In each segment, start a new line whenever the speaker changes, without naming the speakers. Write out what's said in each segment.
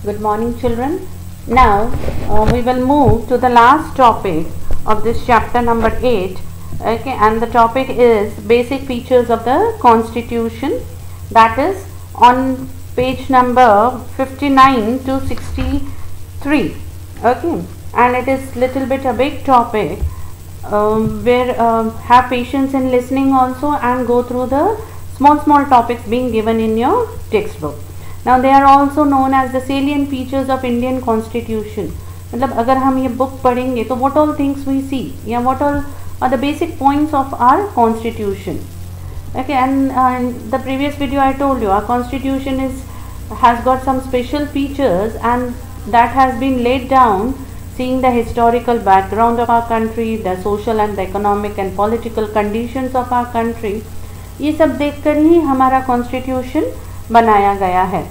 Good morning, children. Now we will move to the last topic of this chapter number 8. Okay, and the topic is basic features of the Constitution. That is on page number 59 to 63. Okay, and it is little bit a big topic. Where have patience in listening also and go through the small topics being given in your textbook. Now they are also known as the salient features of Indian Constitution. मतलब अगर हम ये book पढ़ेंगे तो what all things we see या what all are the basic points of our Constitution. Okay, and in the previous video I told you our Constitution has got some special features and that has been laid down seeing the historical background of our country, the social and the economic and political conditions of our country. ये सब देखकर ही हमारा Constitution बनाया गया है.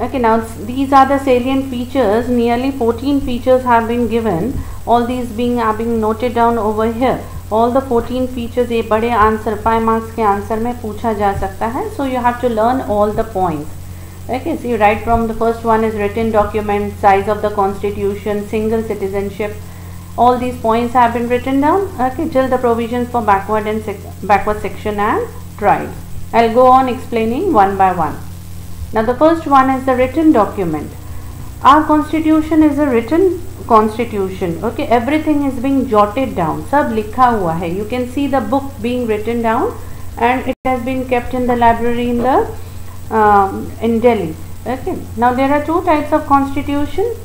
Okay, now these are the salient features. Nearly 14 features have been given. All these are being noted down over here. All the 14 features ये बड़े answer 5 marks के आंसर में पूछा जा सकता है. So you have to learn all the points. Okay, so right from the first one is written document, size of the Constitution, single citizenship. All these points have been written down. Okay, till the provisions for backward section and tribes. I'll go on explaining one by one. Now the first one is the written document. Our Constitution is a written Constitution. Okay, everything is being jotted down. सब लिखा हुआ है. You can see the book being written down and it has been kept in the library in Delhi. Okay, now there are two types of Constitution.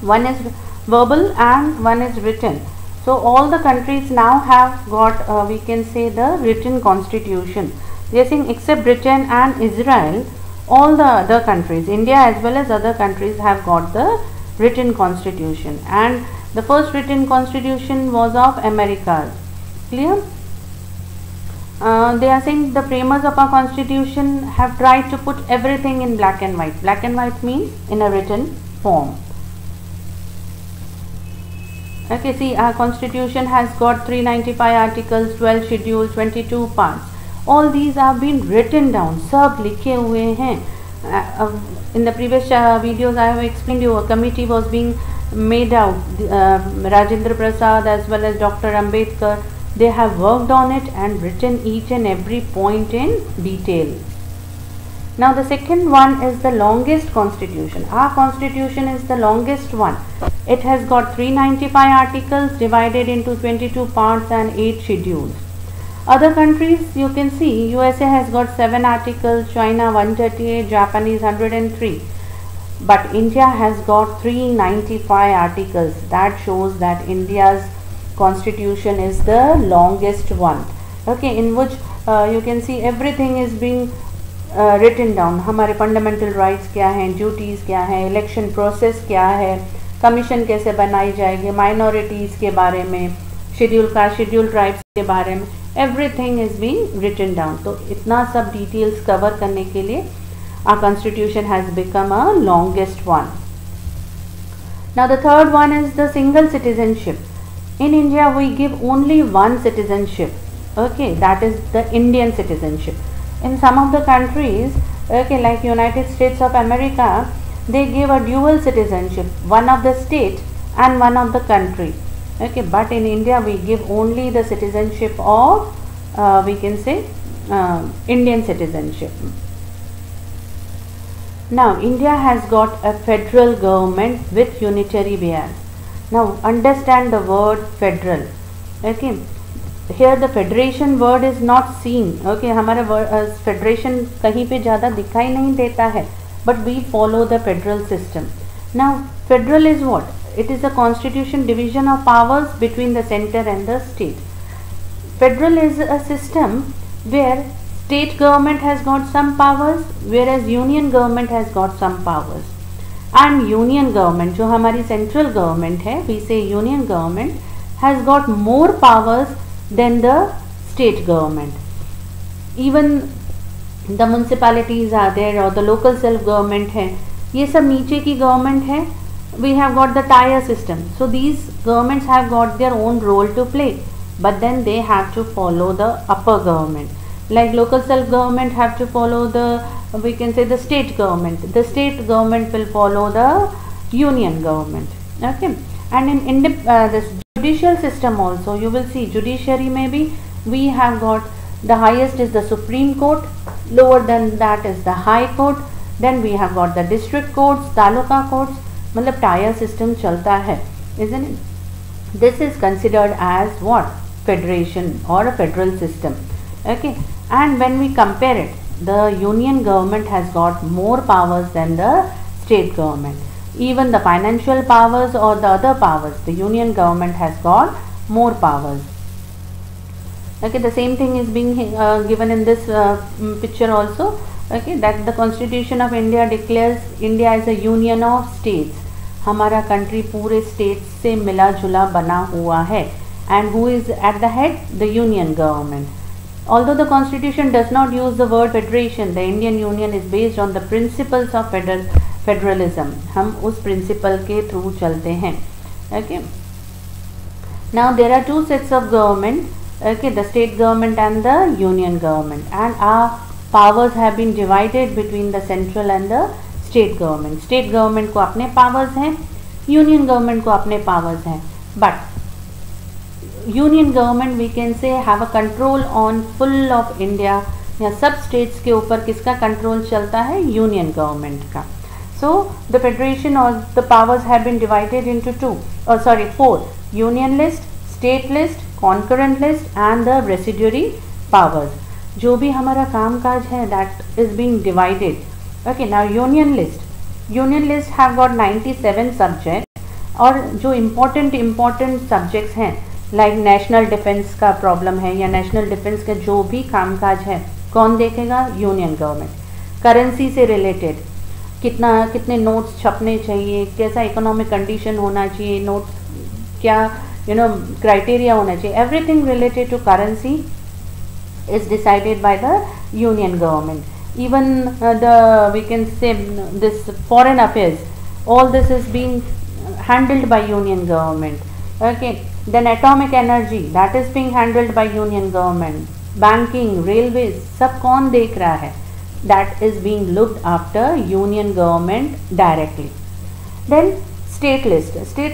One is verbal and one is written. So all the countries now have got we can say the written Constitution. They saying except Britain and Israel, all the other countries, India as well as other countries have got the written Constitution. And the first written Constitution was of America. Clear? They are saying the framers of our Constitution have tried to put everything in black and white. Black and white means in a written form. Okay, see our Constitution has got 395 articles, 12 schedules, 22 parts. All these have been written down. सब लिखे हुए हैं. In the previous videos I have explained you a committee was being made out. Rajendra Prasad as well as Dr. Ambedkar, they have worked on it and written each and every point in detail. Now the second one is the longest Constitution. Our Constitution is the longest one. It has got 395 articles divided into 22 parts and 8 schedules. Other countries you can see USA has got 7 articles, China 138, Japanese 103, but India has got 395 articles. That shows that India's Constitution is the longest one. Okay, in which you can see everything is being written down. हमारे fundamental rights क्या हैं, duties क्या हैं, election process क्या है, commission कैसे बनाई जाएगी, minorities के बारे में, schedule tribes के बारे में, everything is being written down. तो इतना सब details cover करने के लिए our Constitution has become a longest one. Now the third one is the single citizenship. In India we give only one citizenship. Okay, that is the Indian citizenship. In some of the countries, okay, like United States of America, they give a dual citizenship, one of the state and one of the country. Okay, but in India we give only the citizenship of we can say Indian citizenship. Now India has got a federal government with unitary bias. Now understand the word federal. Okay, here the federation word is not seen. Okay, हमारा word federation कहीं पे ज़्यादा दिखाई नहीं देता है, but we follow the federal system. Now federal is what? It is a constitution division of powers between the center and the state. Federal is a system where state government has got some powers, whereas union government has got some powers. And union government, जो हमारी central government है, we say union government has got more powers than the state government. Even the municipalities are there or the local self government है, ये सब नीचे की government है. We have got the tier system. So these governments have got their own role to play, but then they have to follow the upper government. Like local self government have to follow the, we can say, the state government. The state government will follow the union government. Okay. And in this judicial system also, you will see judiciary maybe we have got the highest is the Supreme Court, lower than that is the High Court, then we have got the district courts, taluka courts, मतलब tier system चलता है, isn't it? This is considered as what? Federation or a federal system. Okay. And when we compare it, the union government has got more powers than the state government. Even the financial powers or the other powers, the union government has got more powers. Okay, the same thing is being given in this picture also. Okay, that the Constitution of India declares India as a union of states. हमारा country पूरे states से मिला जुला बना हुआ है. And who is at the head? The union government. Although the Constitution does not use the word federation, the Indian Union is based on the principles of federalism. हम उस principle के through चलते हैं. Okay. Now there are two sets of government. Okay, the state government and the union government, and our powers have been divided between the central and the state government. State government को अपने powers हैं, union government को अपने powers हैं, but union government we can say have a control on full of India, या सब states के ऊपर किसका control चलता है? Union government का. So the federation or the powers have been divided into four: union list, state list, concurrent list and the residuary powers. जो भी हमारा काम काज है that is being divided. Okay, now union list have got 97 subjects, और जो important subjects हैं like national defense का problem है या national defense का जो भी काम काज है कौन देखेगा? Union government. करेंसी से रिलेटेड कितने नोट्स छपने चाहिए, कैसा इकोनॉमिक कंडीशन होना चाहिए, नोट्स क्या क्राइटेरिया होना चाहिए, everything related to currency is decided by the union government. Even we can say this foreign affairs, all this is being handled by union government. Okay, then atomic energy, that is being handled by union government. Banking, railways, सब कौन देख रहा है? That is being looked after union government directly. Then state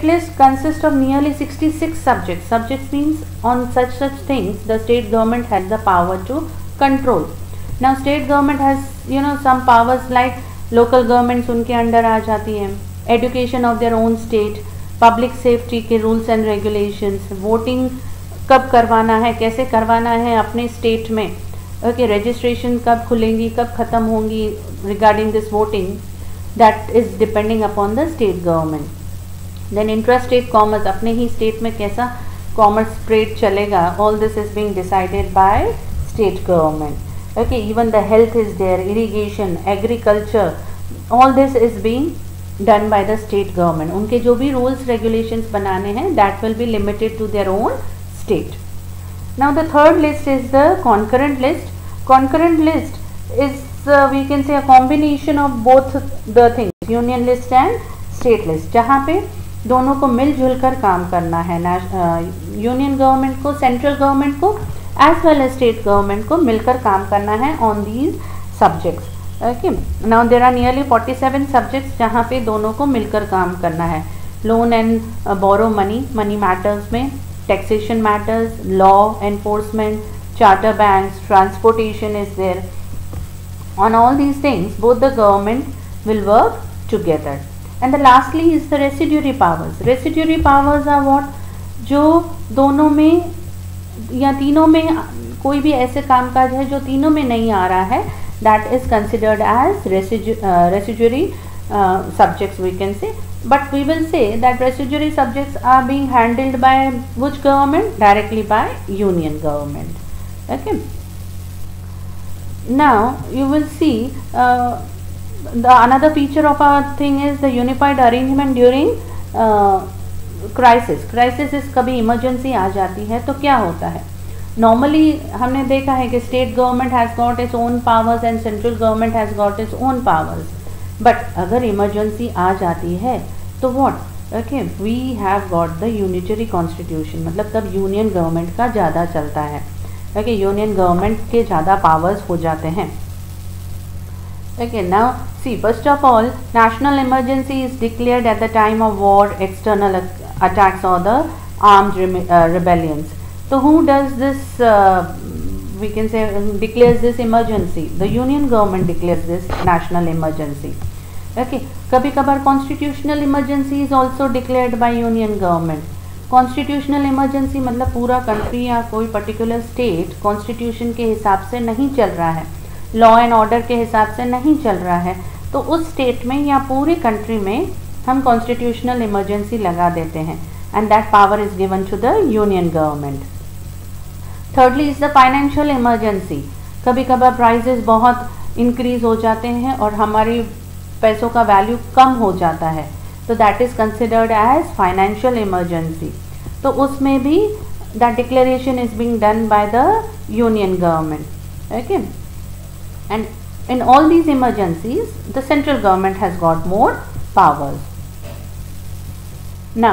list consists of nearly 66 subjects. Subjects means on such things the state government has the power to control. Now state government has some powers like local governments उनके under आ जाती हैं, education of their own state, public safety के rules and regulations, voting कब करवाना है, कैसे करवाना है अपने state में, okay, registration कब खुलेंगी, कब ख़त्म होंगी regarding this voting, that is depending upon the state government. Then intrastate commerce, अपने ही state में कैसा commerce trade चलेगा, all this is being decided by state government. Okay, even the health is there, irrigation, agriculture, all this is being done by the state government. उनके जो भी rules regulations बनाने हैं that will be limited to their own state. Now the third list is the concurrent list. Concurrent list is we can say a combination of both the things, union list and state list, जहाँ पे दोनों को मिलजुल कर काम करना है, union government को, सेंट्रल गवर्नमेंट को as well as state government को मिलकर काम करना है on these subjects. Okay, now there are nearly 47 subjects जहाँ पे दोनों को मिलकर काम करना है. Loan and borrow money matters में, taxation matters, law enforcement, charter banks, transportation is there. On all these things both the government will work together. And the lastly is the residuary powers. Residuary powers are what? जो दोनों में या तीनों में कोई भी ऐसे कामकाज है जो तीनों में नहीं आ रहा है, that is considered as residuary subjects we can say. But we will say that residuary subjects are being handled by which government? Directly by union government. Okay. Now you will see the another feature of our thing is the unified arrangement during crisis. Crisis कभी emergency आ जाती है तो क्या होता है? Normally हमने देखा है कि state government has got its own powers and central government has got its own powers. But अगर इमरजेंसी आ जाती है तो what? Okay, we have got the unitary constitution, मतलब तब union government का ज़्यादा चलता है. ओके, यूनियन गवर्नमेंट के ज़्यादा पावर्स हो जाते हैं. Okay, now see, first of all, national emergency is declared at the time of war, external attacks or the armed rebellions. So who does this, we can say, declares this emergency? The union government declares this national emergency. Okay, kabhi kabar constitutional emergency is also declared by union government. Constitutional emergency मतलब पूरा country या कोई particular state constitution के हिसाब से नहीं चल रहा है, लॉ एंड ऑर्डर के हिसाब से नहीं चल रहा है, तो उस स्टेट में या पूरी कंट्री में हम कॉन्स्टिट्यूशनल इमरजेंसी लगा देते हैं, and that power is given to the union government. Thirdly is the financial emergency. कभी कभार प्राइसेस बहुत इंक्रीज हो जाते हैं और हमारी पैसों का वैल्यू कम हो जाता है, तो that is considered as financial emergency. तो उसमें भी that declaration is being done by the union government. Okay, and in all these emergencies the central government has got more powers. Now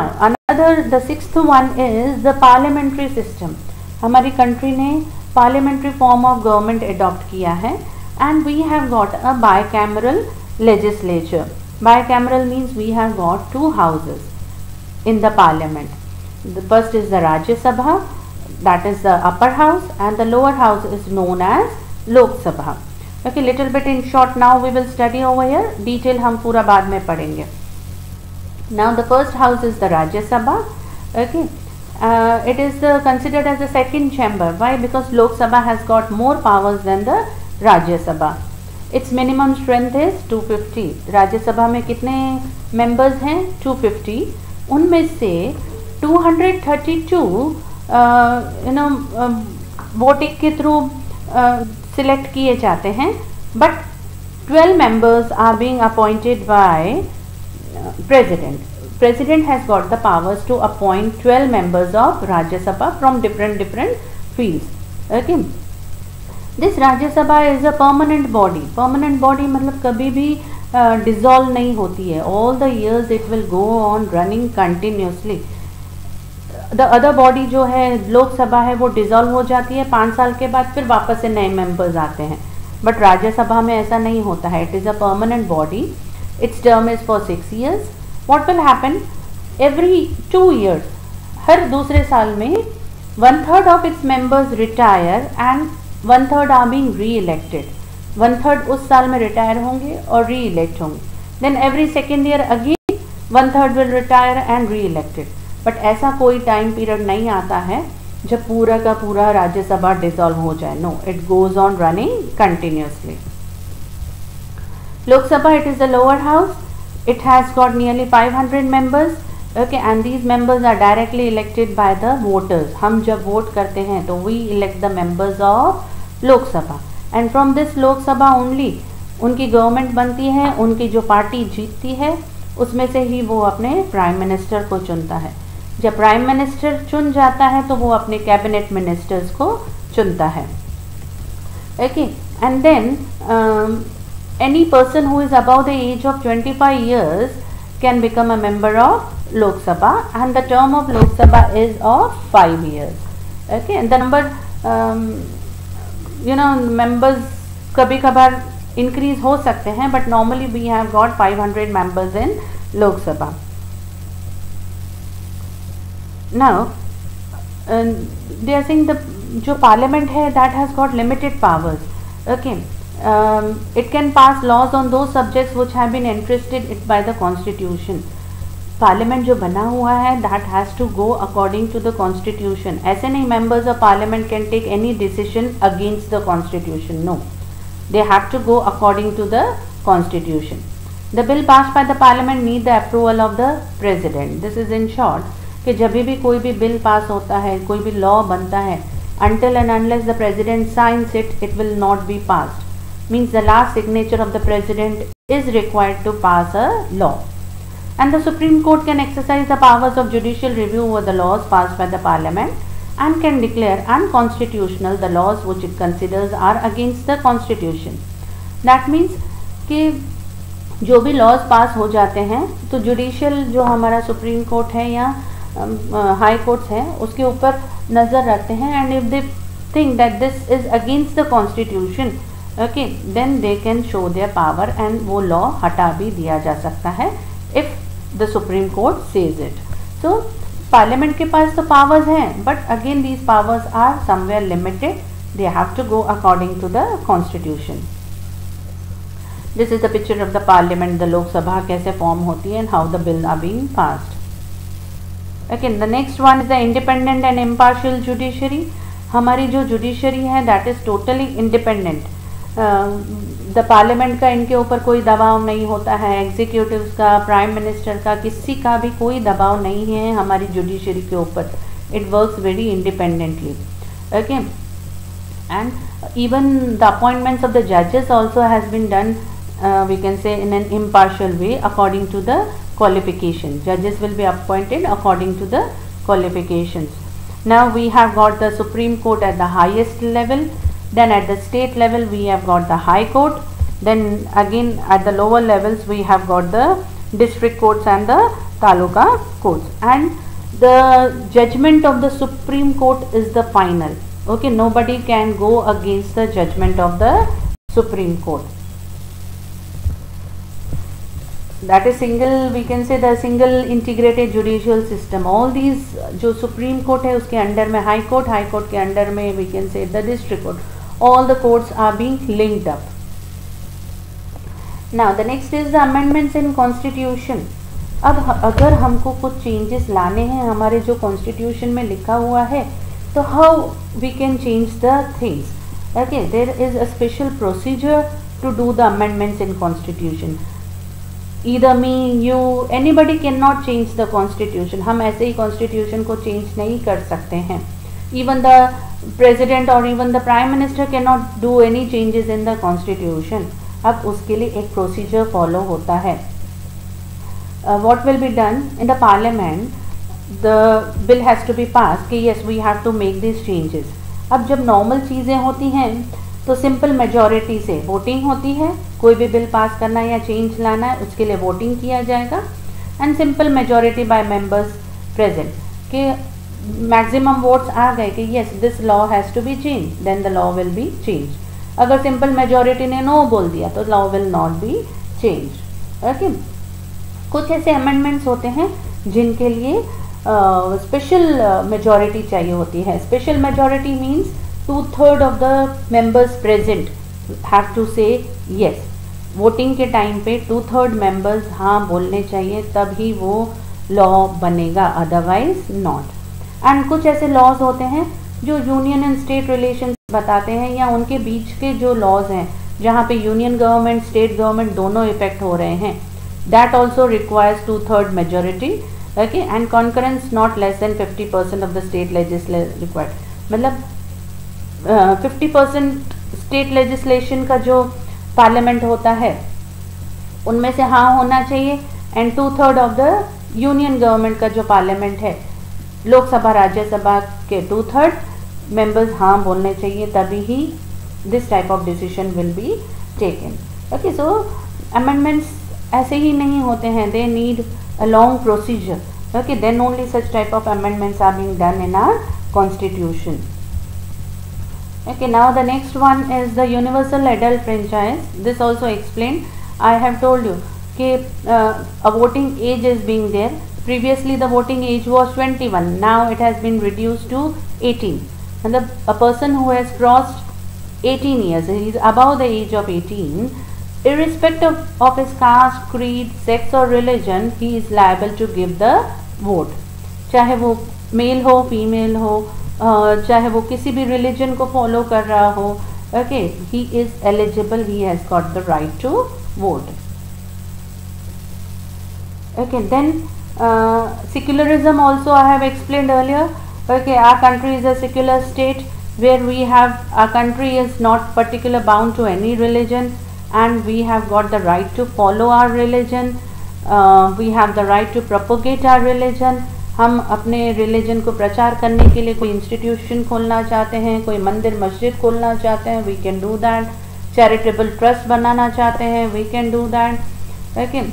the sixth one is the parliamentary system. हमारी country ने parliamentary form of government adopt किया है, and we have got a bicameral legislature. Bicameral means we have got two houses in the parliament. The first is the Rajya Sabha, that is the upper house, and the lower house is known as Lok Sabha. Okay, little bit in short now we will study over here. Detail हम पूरा बाद में पढ़ेंगे. Now the first house is the Rajya Sabha. Okay, it is considered as the second chamber. Why? Because Lok Sabha has got more powers than the Rajya Sabha. Its minimum strength is 250. Rajya Sabha में कितने members हैं? 250. उनमें से 232 voting के through select किए जाते हैं, but 12 members are being appointed by president. President has got the powers to appoint 12 members of Rajya Sabha from different fields. Okay, this Rajya Sabha is a permanent body. Permanent body मतलब कभी भी डिसॉल्व नहीं होती है. All the years it will go on running continuously. The other body जो है लोकसभा है वो डिसॉल्व हो जाती है 5 साल के बाद, फिर वापस से नए मेंबर्स आते हैं, बट राज्यसभा में ऐसा नहीं होता है. It is a permanent body. Its term is for 6 years. What will happen? Every 2 years, हर दूसरे साल में 1/3 of its members retire and 1/3 are being reelected. 1/3 उस साल में रिटायर होंगे और री इलेक्ट होंगे. Then every second year again 1/3 will retire and reelected. But ऐसा कोई टाइम पीरियड नहीं आता है जब पूरा का पूरा राज्यसभा डिसॉल्व हो जाए. No, it goes on running continuously. Lok Sabha, it is the lower house. It has got nearly 500 members. Okay, and these members are directly elected by the voters. हम जब वोट करते हैं तो we elect the members of Lok Sabha, and from this Lok Sabha only उनकी government बनती है. उनकी जो पार्टी जीतती है उसमें से ही वो अपने प्राइम मिनिस्टर को चुनता है. जब प्राइम मिनिस्टर चुन जाता है तो वो अपने कैबिनेट मिनिस्टर्स को चुनता है. Okay, and then any person who is above the age of 25 years can become a member of Lok Sabha, and the term of Lok Sabha is of 5 years. Okay, the number members कभी कभार इंक्रीज हो सकते हैं, but normally we have got 500 members in Lok Sabha. Now they are saying the जो parliament है that has got limited powers. Okay, it can pass laws on those subjects which have been entrusted it by the constitution. Parliament जो बना हुआ है that has to go according to the constitution. ऐसे नहीं members of parliament can take any decision against the constitution. No, they have to go according to the constitution. The bill passed by the parliament need the approval of the president. This is in short कि जब भी कोई भी bill pass होता है, कोई भी law बनता है, until and unless the president signs it, it will not be passed. Means the last signature of the president is required to pass a law. And the Supreme Court can exercise the powers of judicial review over the laws passed by the parliament and can declare unconstitutional the laws which it considers are against the constitution. That means कि जो भी laws पास हो जाते हैं तो judicial जो हमारा supreme court है या हाई कोर्ट्स हैं उसके ऊपर नज़र रखते हैं, and if they think that this is against the constitution, okay, then they can show their power and वो law हटा भी दिया जा सकता है if the Supreme Court says it. So Parliament के पास तो powers हैं, but again these powers are somewhere limited. They have to go according to the constitution. This is the picture of the Parliament, the Lok Sabha कैसे form होती है and how the bill are being passed. Again, the next one is the independent and impartial judiciary. हमारी जो judiciary है that is totally independent. The parliament का इनके ऊपर कोई दबाव नहीं होता है, एग्जीक्यूटिव्स का, प्राइम मिनिस्टर का, किसी का भी कोई दबाव नहीं है हमारी जुडिशरी के ऊपर. It works very independently. Okay, and even the appointments of the जजेस also has been done we can say in an impartial way according to the qualification. Judges will be appointed according to the qualifications. Now we have got the Supreme Court at the highest level. Then at the state level we have got the High Court. Then again at the lower levels we have got the district courts and the taluka courts. And the judgment of the Supreme Court is the final. Okay, nobody can go against the judgment of the Supreme Court. That is single, we can say the single integrated judicial system. All these जो Supreme Court है उसके under में High Court, High Court के under में we can say the District Court. All the courts are being linked up. Now the next is the amendments in Constitution. अब अगर हमको कुछ changes लाने हैं हमारे जो Constitution में लिखा हुआ है तो how we can change the things. Okay, there is a special procedure to do the amendments in Constitution. Either me, you, anybody cannot change the constitution. हम ऐसे ही constitution को change नहीं कर सकते हैं. Even the president or even the prime minister cannot do any changes in the constitution. अब उसके लिए एक procedure follow होता है. What will be done in the parliament? The bill has to be passed कि yes we have to make these changes. अब जब normal चीज़ें होती हैं तो सिंपल मेजॉरिटी से वोटिंग होती है. कोई भी बिल पास करना है या चेंज लाना है उसके लिए वोटिंग किया जाएगा and simple majority by members present कि मैक्सिमम वोट्स आ गए कि yes this law has to be change, then the law will be change. अगर सिंपल मेजॉरिटी ने नो बोल दिया तो law will not be change. Okay, कुछ ऐसे अमेंडमेंट्स होते हैं जिनके लिए स्पेशल मेजॉरिटी चाहिए होती है. Special majority means 2/3 of the members present have to say yes. Voting के टाइम पे 2/3 मेंबर्स हाँ बोलने चाहिए तभी वो लॉ बनेगा, अदरवाइज नॉट. एंड कुछ ऐसे लॉज होते हैं जो यूनियन एंड स्टेट रिलेशंस बताते हैं या उनके बीच के जो लॉज हैं जहाँ पे यूनियन गवर्नमेंट स्टेट गवर्नमेंट दोनों इफेक्ट हो रहे हैं, that also requires 2/3 majority. Okay, and concurrence not less than 50% of the state legislation required. मतलब 50% स्टेट लेजिस्लेशन का जो पार्लियामेंट होता है उनमें से हाँ होना चाहिए and 2/3 of the union government का जो पार्लियामेंट है लोकसभा राज्यसभा के 2/3 मेंबर्स हाँ बोलने चाहिए तभी ही this type of decision will be taken. Okay, so amendments ऐसे ही नहीं होते हैं, they need a long procedure. Okay, then only such type of amendments are being done in our constitution. Okay, now the next one is the universal adult franchise. This also explained. I have told you कि a voting age is being there. Previously the voting age was 21. Now it has been reduced to 18. And a person who has crossed 18 years, he is above the age of 18, irrespective of his caste, creed, sex or religion, he is liable to give the vote. चाहे वो mail हो, female हो, चाहे वो किसी भी religion को follow कर रहा हो. Okay, he is eligible, he has got the right to vote. Okay, then secularism also I have explained earlier. Okay, our country is a secular state where we have, our country is not particular bound to any religion and we have got the right to follow our religion. We have the right to propagate our religion. हम अपने religion को प्रचार करने के लिए कोई institution खोलना चाहते हैं, कोई मंदिर मस्जिद खोलना चाहते हैं, we can do that. Charitable trust बनाना चाहते हैं, we can do that. Okay,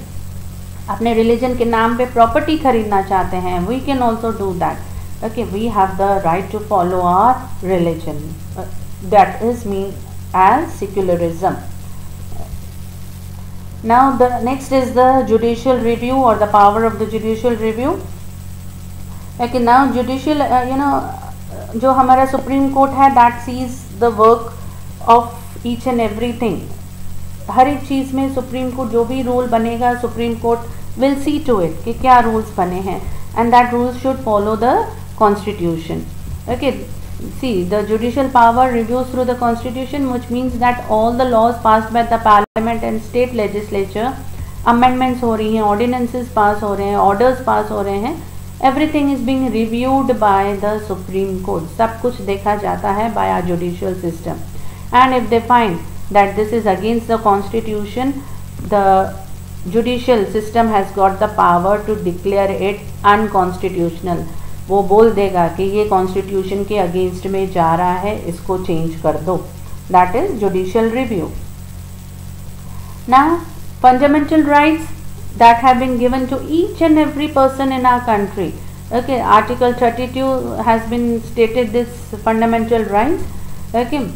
अपने रिलीजन के नाम पे प्रॉपर्टी खरीदना चाहते हैं, we can also do that. Okay, we have the right to follow our religion. That is mean as secularism. Now the next is the judicial review or the power of the judicial review. Okay, now judicial जो हमारा supreme court है that sees the work of each and everything. हर एक चीज़ में supreme court जो भी rule बनेगा supreme court will see to it कि क्या रूल्स बने हैं and that rules should follow the constitution. Okay, see the judicial power reviews through the constitution, which means that all the laws passed by the parliament and state legislature, amendments हो रही हैं, ordinances pass हो रहे हैं, orders pass हो रहे हैं, everything is being reviewed by the supreme court. सब कुछ देखा जाता है by our judicial system, and if they find that this is against the constitution, the judicial system has got the power to declare it unconstitutional. वो बोल देगा कि ये कॉन्स्टिट्यूशन के अगेंस्ट में जा रहा है, इसको चेंज कर दो. That is judicial review. Now fundamental rights that have been given to each and every person in our country. Okay, article 32 has been stated this fundamental rights. Okay,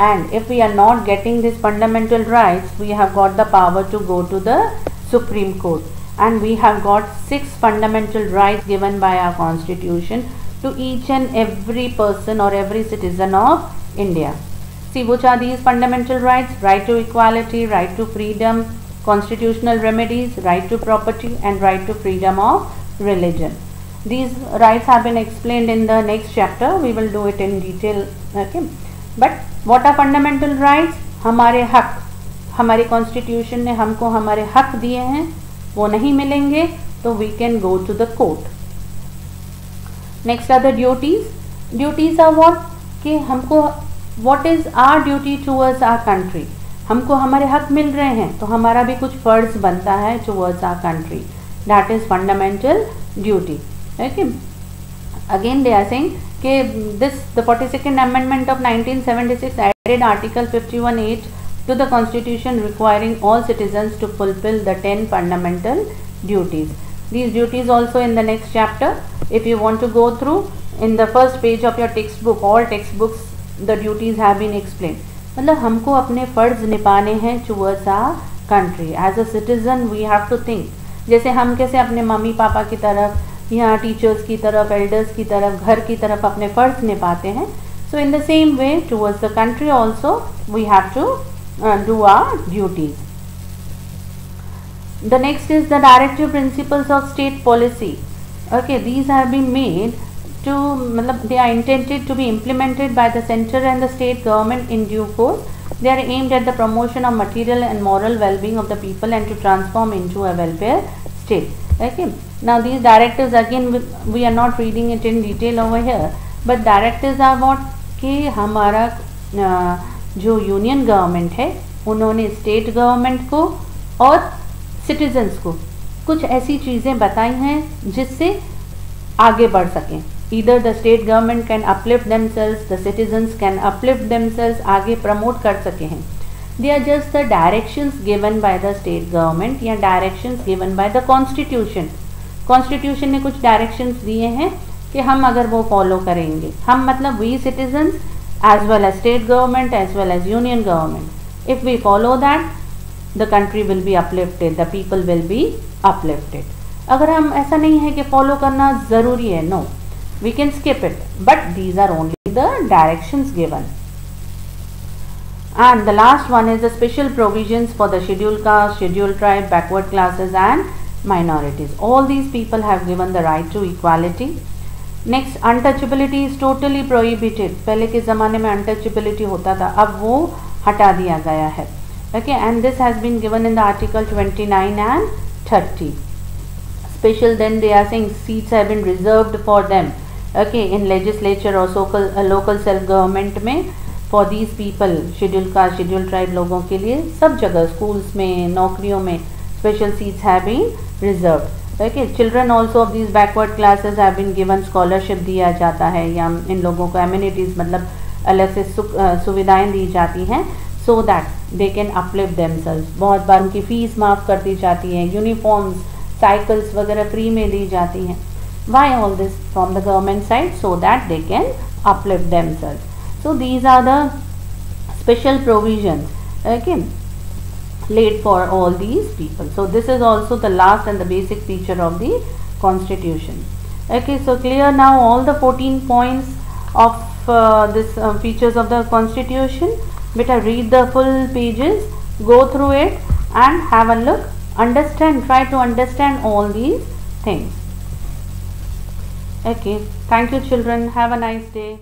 and if we are not getting these fundamental rights, we have got the power to go to the Supreme Court. And we have got 6 fundamental rights given by our constitution to each and every person or every citizen of India. See, which are these fundamental rights? Right to equality, right to freedom, constitutional remedies, right to property, and right to freedom of religion. These rights have been explained in the next chapter. We will do it in detail. Okay, but what are fundamental rights? हमारे हक, हमारे constitution ने हमको हमारे हक दिए हैं, वो नहीं मिलेंगे तो we can go to the court. Next are the duties. Duties are what कि हमको what is our duty towards our country. हमको हमारे हक मिल रहे हैं तो हमारा भी कुछ फर्ज बनता है towards our country. That is fundamental duty. Okay, again they are saying कि this the 42nd amendment of 1976 added article 51(8) to the constitution, requiring all citizens to fulfill the 10 fundamental duties. These duties also in the next chapter, if you want to go through in the first page of your textbook, all textbooks the duties have been explained. मतलब हमको अपने फर्ज निभाने हैं towards our country. As a citizen we have to think. जैसे हम कैसे अपने मम्मी पापा की तरफ या टीचर्स की तरफ, एल्डर्स की तरफ, घर की तरफ अपने फर्ज निभाते हैं, so in the same way towards the country also we have to do our duties. The next is the directive principles of state policy. Okay, these have been made to they are intended to be implemented by the center and the state government in due course. They are aimed at the promotion of material and moral well-being of the people and to transform into a welfare state. Okay, now these directives again we are not reading it in detail over here, but directives are what कि हमारा जो union government है उन्होंने state government को और citizens को कुछ ऐसी चीज़ें बताई हैं जिससे आगे बढ़ सकें. Either the state government can uplift themselves, the citizens can uplift themselves, आगे प्रमोट कर सके हैं. They are just the directions given by the state government या directions given by the constitution. Constitution ने कुछ डायरेक्शंस दिए हैं कि हम अगर वो फॉलो करेंगे, हम मतलब we citizens as well as state government as well as union government, if we follow that the country will be uplifted, the people will be uplifted. अगर हम ऐसा नहीं है कि फॉलो करना ज़रूरी है, no, we can skip it, but these are only the directions given. And the last one is the special provisions for the scheduled caste, scheduled tribe, backward classes and minorities. All these people have given the right to equality. Next, untouchability is totally prohibited. पहले के ज़माने में untouchability होता था, अब वो हटा दिया गया है. Okay, and this has been given in the article 29 and 30. Special then they are saying seats have been reserved for them. Okay, in legislature और लोकल सेल्फ गवर्नमेंट में for these people, schedule caste, schedule tribe लोगों के लिए सब जगह schools में, नौकरियों में special seats have been reserved. Okay, children also of these backward classes have been given scholarship दिया जाता है या इन लोगों को एमिनिटीज़ मतलब अलग से सुविधाएं दी जाती हैं so that they can uplift themselves. बहुत बार उनकी फ़ीस माफ़ कर दी जाती है, यूनिफॉर्म्स, साइकिल्स वगैरह फ्री में दी जाती हैं. Why all this from the government side? So that they can uplift themselves. So these are the special provisions, okay, laid for all these people. So this is also the last and the basic feature of the constitution. Okay, so clear now all the 14 points of this features of the constitution. Better read the full pages, go through it and have a look, understand, try to understand all these things. Okay, thank you children, have a nice day.